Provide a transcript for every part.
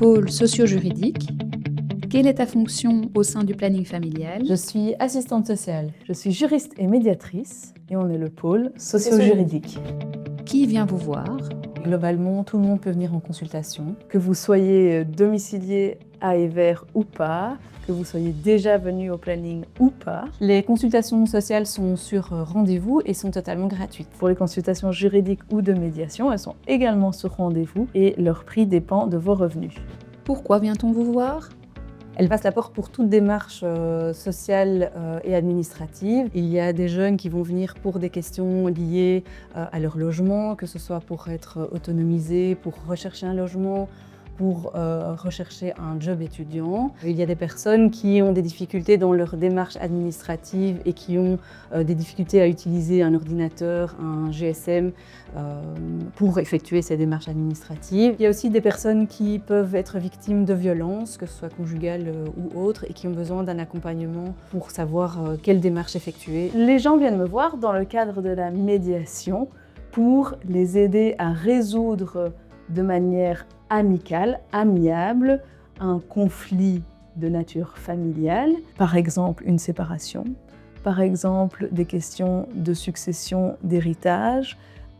pôle socio-juridique. Quelle est ta fonction au sein du planning familial? Je suis assistante sociale, je suis juriste et médiatrice et on est le pôle socio-juridique. Qui vient vous voir? Globalement, tout le monde peut venir en consultation, que vous soyez domicilié à Evere ou pas, que vous soyez déjà venu au planning ou pas. Les consultations sociales sont sur rendez-vous et sont totalement gratuites. Pour les consultations juridiques ou de médiation, elles sont également sur rendez-vous et leur prix dépend de vos revenus. Pourquoi vient-on vous voir? Elle passe la porte pour toute démarche sociale et administrative. Il y a des jeunes qui vont venir pour des questions liées à leur logement, que ce soit pour être autonomisés, pour rechercher un logement, pour rechercher un job étudiant. Il y a des personnes qui ont des difficultés dans leur démarche administrative et qui ont des difficultés à utiliser un ordinateur, un GSM pour effectuer ces démarches administratives. Il y a aussi des personnes qui peuvent être victimes de violences, que ce soit conjugales ou autres, et qui ont besoin d'un accompagnement pour savoir quelle démarche effectuer. Les gens viennent me voir dans le cadre de la médiation pour les aider à résoudre de manière amicale, amiable, un conflit de nature familiale, par exemple une séparation, par exemple des questions de succession, d'héritage,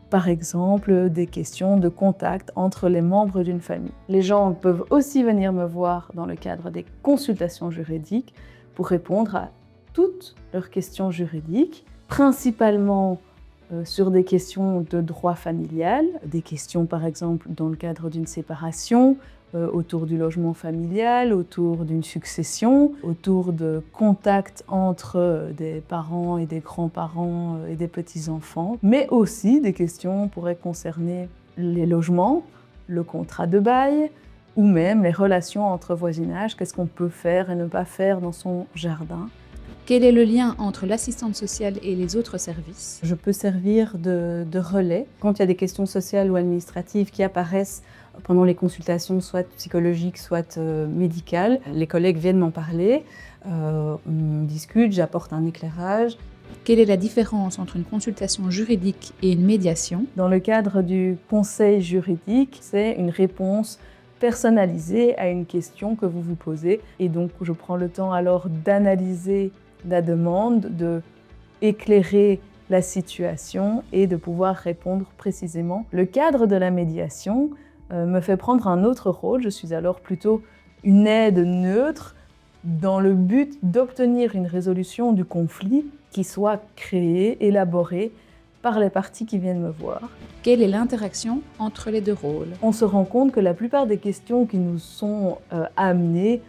par exemple des questions de contact entre les membres d'une famille. Les gens peuvent aussi venir me voir dans le cadre des consultations juridiques pour répondre à toutes leurs questions juridiques, principalement sur des questions de droit familial, des questions par exemple dans le cadre d'une séparation, autour du logement familial, autour d'une succession, autour de contacts entre des parents et des grands-parents et des petits-enfants, mais aussi des questions pourraient concerner les logements, le contrat de bail, ou même les relations entre voisinage, qu'est-ce qu'on peut faire et ne pas faire dans son jardin. Quel est le lien entre l'assistante sociale et les autres services? Je peux servir de relais quand il y a des questions sociales ou administratives qui apparaissent pendant les consultations, soit psychologiques, soit médicales. Les collègues viennent m'en parler, on discute, j'apporte un éclairage. Quelle est la différence entre une consultation juridique et une médiation? Dans le cadre du conseil juridique, c'est une réponse personnalisée à une question que vous vous posez. Et donc, je prends le temps alors d'analyser la demande, de éclairer la situation et de pouvoir répondre précisément. Le cadre de la médiation me fait prendre un autre rôle. Je suis alors plutôt une aide neutre dans le but d'obtenir une résolution du conflit qui soit créée, élaborée par les parties qui viennent me voir. Quelle est l'interaction entre les deux rôles? On se rend compte que la plupart des questions qui nous sont amenées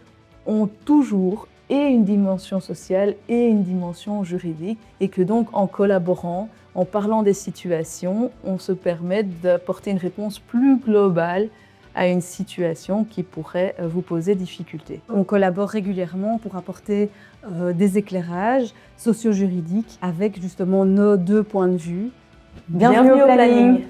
ont toujours et une dimension sociale et une dimension juridique, et que donc en collaborant, en parlant des situations, on se permet d'apporter une réponse plus globale à une situation qui pourrait vous poser difficulté. On collabore régulièrement pour apporter des éclairages socio-juridiques avec justement nos deux points de vue. Bienvenue au planning.